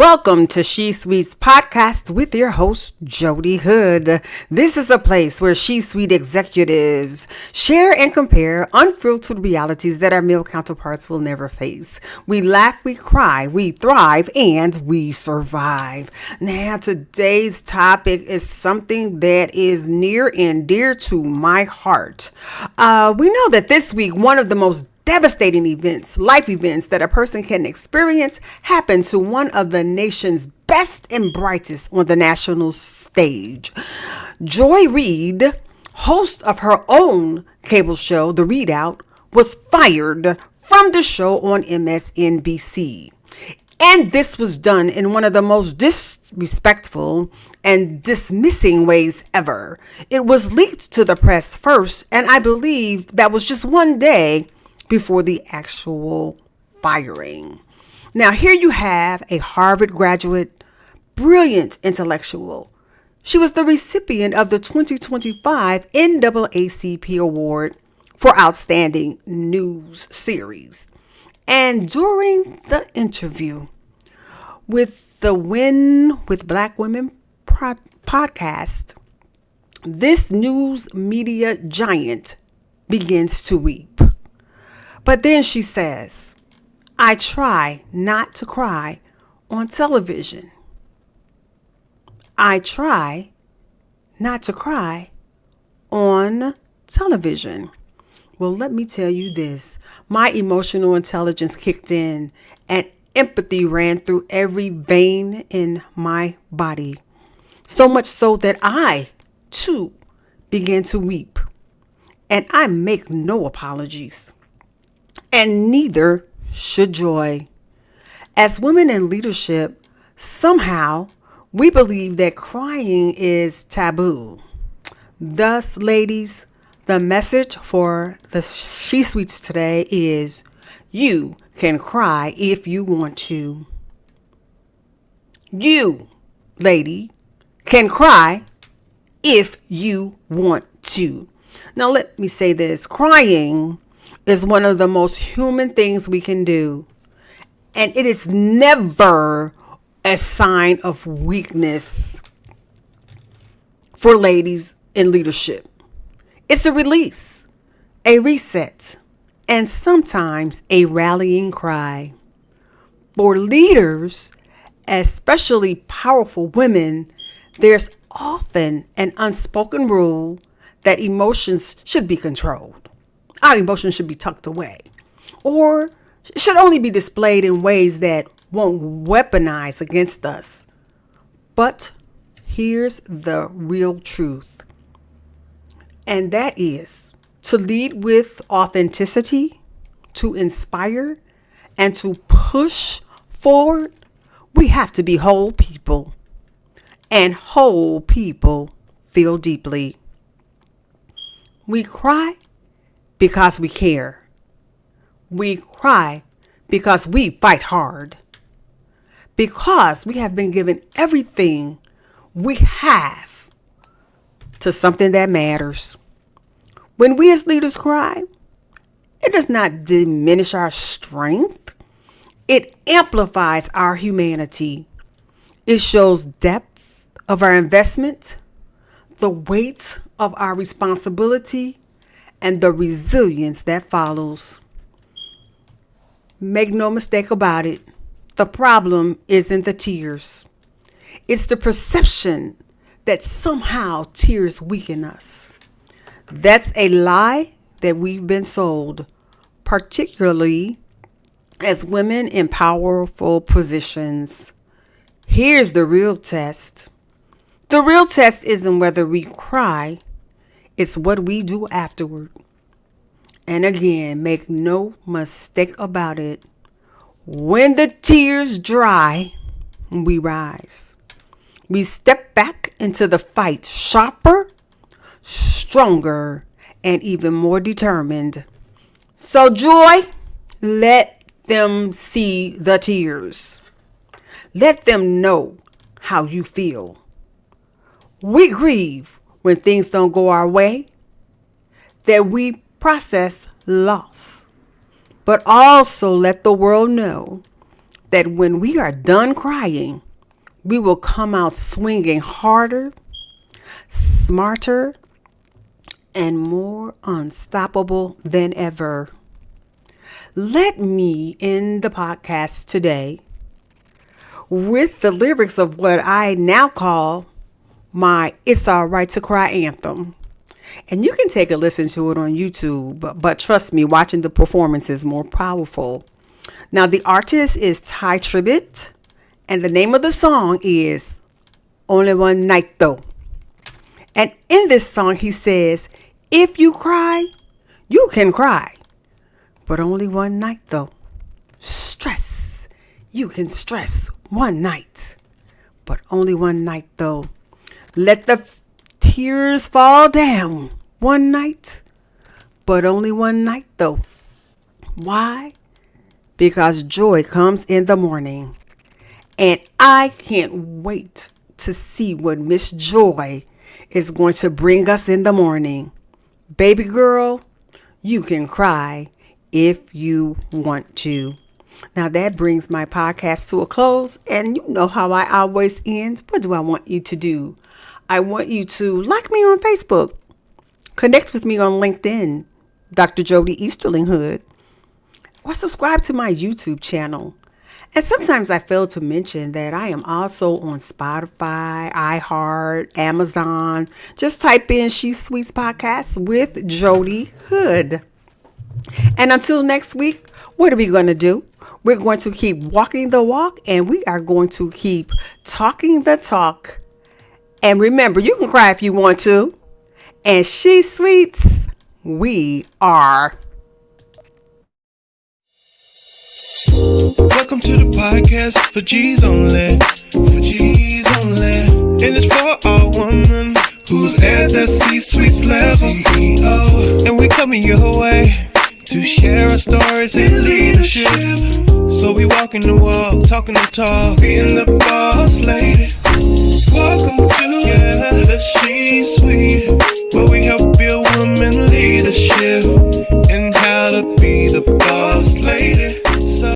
Welcome to She Suite's podcast with your host, Jodi Hood. This is a place where She Suite executives share and compare unfiltered realities that our male counterparts will never face. We laugh, we cry, we thrive, and we survive. Now, today's topic is something that is near and dear to my heart. We know that this week, one of the most devastating events, life events that a person can experience happen to one of the nation's best and brightest on the national stage. Joy Reid, host of her own cable show, The Readout, was fired from the show on MSNBC. And this was done in one of the most disrespectful and dismissing ways ever. It was leaked to the press first, and I believe that was just one day before the actual firing. Now, here you have a Harvard graduate, brilliant intellectual. She was the recipient of the 2025 NAACP Award for Outstanding News Series. And during the interview with the Win with Black Women podcast, this news media giant begins to weep. But then she says, I try not to cry on television. I try not to cry on television. Well, let me tell you this. My emotional intelligence kicked in and empathy ran through every vein in my body. So much so that I, too, began to weep. And I make no apologies. And neither should Joy. As women in leadership, somehow we believe that crying is taboo. Thus, ladies, the message for the She Suites today is you can cry if you want to. You, lady, can cry if you want to. Now, let me say this. Crying is one of the most human things we can do. And it is never a sign of weakness for ladies in leadership. It's a release, a reset, and sometimes a rallying cry. For leaders, especially powerful women, there's often an unspoken rule that emotions should be controlled. Our emotions should be tucked away, or should only be displayed in ways that won't weaponize against us. But here's the real truth, and that is to lead with authenticity, to inspire, and to push forward. We have to be whole people, and whole people feel deeply. We cry because we care. We cry because we fight hard. Because we have been given everything we have to something that matters. When we as leaders cry, it does not diminish our strength. It amplifies our humanity. It shows depth of our investment, the weight of our responsibility, and the resilience that follows. Make no mistake about it. The problem isn't the tears. It's the perception that somehow tears weaken us. That's a lie that we've been sold, particularly as women in powerful positions. Here's the real test. The real test isn't whether we cry. It's what we do afterward. And again, make no mistake about it. When the tears dry, we rise. We step back into the fight sharper, stronger, and even more determined. So, Joy, let them see the tears. Let them know how you feel. We grieve when things don't go our way, that we process loss, but also let the world know that when we are done crying, we will come out swinging harder, smarter, and more unstoppable than ever. Let me end the podcast today with the lyrics of what I now call my It's Alright to Cry anthem. And you can take a listen to it on YouTube, but trust me, watching the performance is more powerful. Now, the artist is Ty Tribbett, and the name of the song is Only One Night Though. And in this song, he says, if you cry, you can cry, but only one night though. Stress, you can stress one night, but only one night though. Let the tears fall down one night, but only one night though. Why? Because joy comes in the morning. And I can't wait to see what Miss Joy is going to bring us in the morning. Baby girl, you can cry if you want to. Now that brings my podcast to a close. And you know how I always end. What do I want you to do? I want you to like me on Facebook. Connect with me on LinkedIn, Dr. Jodi Easterling, or subscribe to my YouTube channel. And sometimes I fail to mention that I am also on Spotify, iHeart, Amazon. Just type in She Sweets Podcast with Jodi Hood. And until next week, what are we going to do? We're going to keep walking the walk, and we are going to keep talking the talk. And remember, you can cry if you want to. And She Sweets, we are. Welcome to the podcast for G's only, for G's only. And it's for all women who's at the C-suite level, CEO. And we coming your way to share our stories in leadership. So we walking the walk, talking the talk, being the boss lady. Welcome to the C-suite, where we help build women leadership and how to be the boss lady.